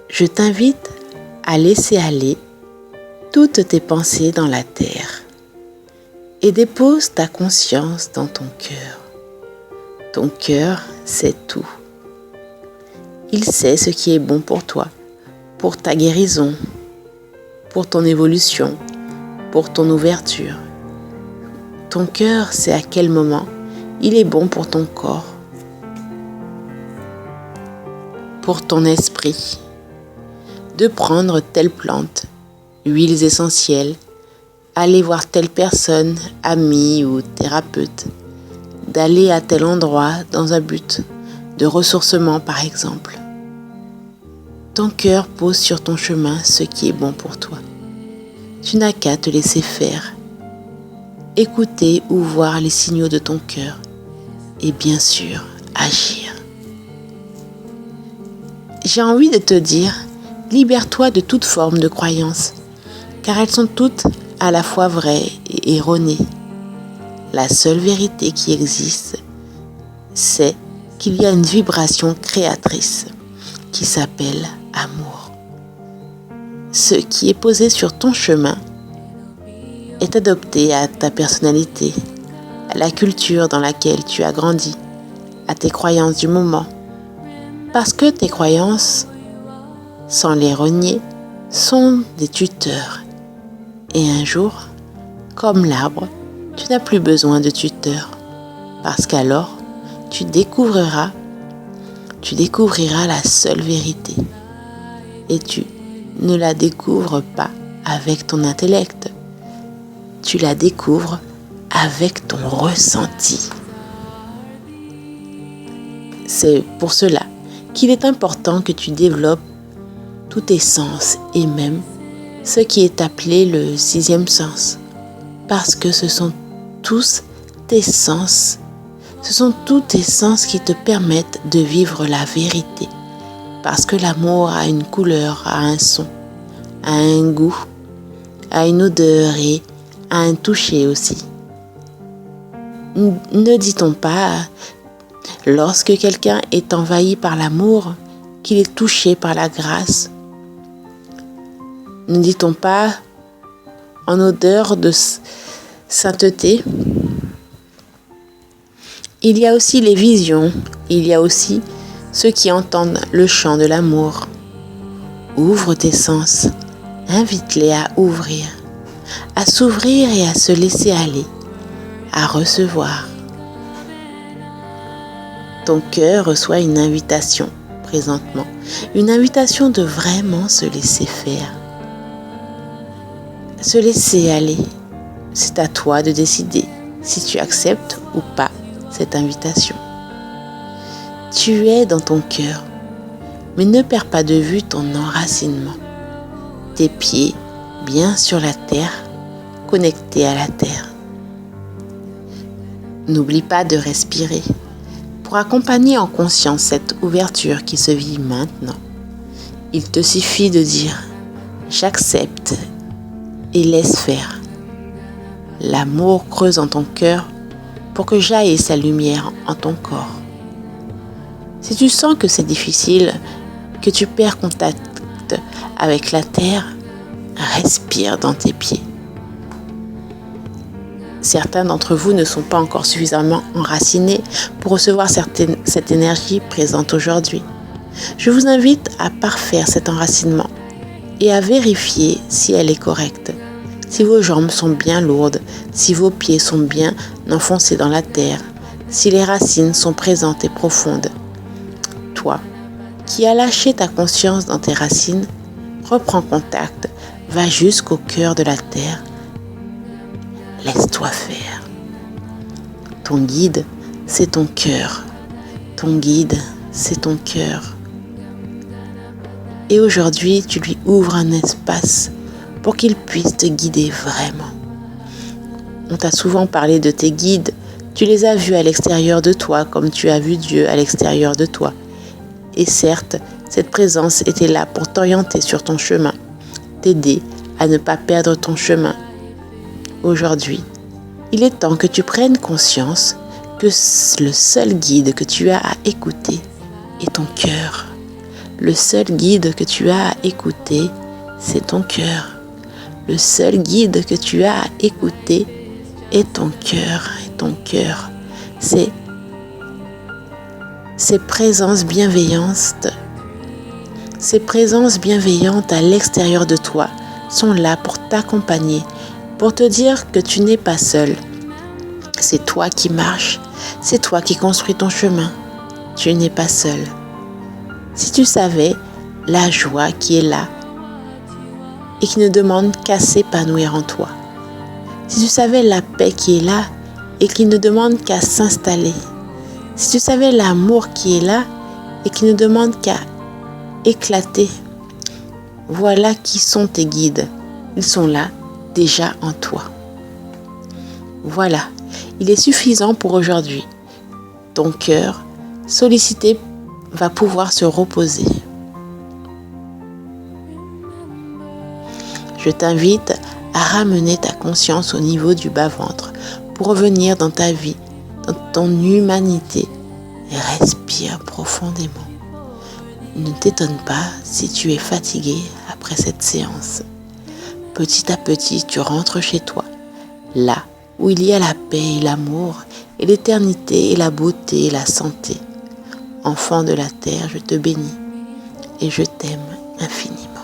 Je t'invite à laisser aller toutes tes pensées dans la terre et dépose ta conscience dans ton cœur. Ton cœur sait tout. Il sait ce qui est bon pour toi, pour ta guérison, pour ton évolution, pour ton ouverture. Ton cœur sait à quel moment il est bon pour ton corps, pour ton esprit, de prendre telle plante, huiles essentielles, aller voir telle personne, ami ou thérapeute, d'aller à tel endroit dans un but de ressourcement par exemple. Ton cœur pose sur ton chemin ce qui est bon pour toi. Tu n'as qu'à te laisser faire, écouter ou voir les signaux de ton cœur et bien sûr agir. J'ai envie de te dire, libère-toi de toute forme de croyance, car elles sont toutes à la fois vraies et erronées. La seule vérité qui existe, c'est qu'il y a une vibration créatrice qui s'appelle amour. Ce qui est posé sur ton chemin est adapté à ta personnalité, à la culture dans laquelle tu as grandi, à tes croyances du moment. Parce que tes croyances, sans les renier, sont des tuteurs. Et un jour, comme l'arbre, tu n'as plus besoin de tuteur. Parce qu'alors, tu découvriras la seule vérité. Et tu ne la découvres pas avec ton intellect. Tu la découvres avec ton ressenti. C'est pour cela qu'il est important que tu développes tous tes sens et même ce qui est appelé le 6e sens. Parce que ce sont tous tes sens. Ce sont tous tes sens qui te permettent de vivre la vérité. Parce que l'amour a une couleur, a un son, a un goût, a une odeur et a un toucher aussi. Ne dit-on pas, lorsque quelqu'un est envahi par l'amour, qu'il est touché par la grâce? Ne dit-on pas, en odeur de sainteté? Il y a aussi les visions, il y a aussi ceux qui entendent le chant de l'amour. Ouvre tes sens, invite-les à ouvrir, à s'ouvrir et à se laisser aller, à recevoir. Ton cœur reçoit une invitation présentement, une invitation de vraiment se laisser faire. Se laisser aller, c'est à toi de décider si tu acceptes ou pas cette invitation. Tu es dans ton cœur, mais ne perds pas de vue ton enracinement. Tes pieds bien sur la terre, connectés à la terre. N'oublie pas de respirer pour accompagner en conscience cette ouverture qui se vit maintenant. Il te suffit de dire « J'accepte » et laisse faire. L'amour creuse en ton cœur pour que jaillisse sa lumière en ton corps. Si tu sens que c'est difficile, que tu perds contact avec la terre, respire dans tes pieds. Certains d'entre vous ne sont pas encore suffisamment enracinés pour recevoir cette énergie présente aujourd'hui. Je vous invite à parfaire cet enracinement et à vérifier si elle est correcte. Si vos jambes sont bien lourdes, si vos pieds sont bien enfoncés dans la terre, si les racines sont présentes et profondes. Toi, qui as lâché ta conscience dans tes racines, reprends contact, va jusqu'au cœur de la terre. Laisse-toi faire. Ton guide, c'est ton cœur. Ton guide, c'est ton cœur. Et aujourd'hui, tu lui ouvres un espace pour qu'il puisse te guider vraiment. On t'a souvent parlé de tes guides. Tu les as vus à l'extérieur de toi comme tu as vu Dieu à l'extérieur de toi. Et certes, cette présence était là pour t'orienter sur ton chemin, t'aider à ne pas perdre ton chemin. Aujourd'hui, il est temps que tu prennes conscience que le seul guide que tu as à écouter est ton cœur. Le seul guide que tu as à écouter, c'est ton cœur. Le seul guide que tu as à écouter est ton cœur. Et ton cœur, c'est ces présences bienveillantes à l'extérieur de toi sont là pour t'accompagner, pour te dire que tu n'es pas seul. C'est toi qui marches, c'est toi qui construis ton chemin. Tu n'es pas seul. Si tu savais la joie qui est là et qui ne demande qu'à s'épanouir en toi. Si tu savais la paix qui est là et qui ne demande qu'à s'installer. Si tu savais l'amour qui est là et qui ne demande qu'à éclater. Voilà qui sont tes guides. Ils sont là, déjà en toi. Voilà, il est suffisant pour aujourd'hui. Ton cœur, sollicité, va pouvoir se reposer. Je t'invite à ramener ta conscience au niveau du bas-ventre pour revenir dans ta vie, dans ton humanité, et respire profondément. Ne t'étonne pas si tu es fatigué après cette séance. Petit à petit, tu rentres chez toi, là où il y a la paix et l'amour, et l'éternité et la beauté et la santé. Enfant de la terre, je te bénis et je t'aime infiniment.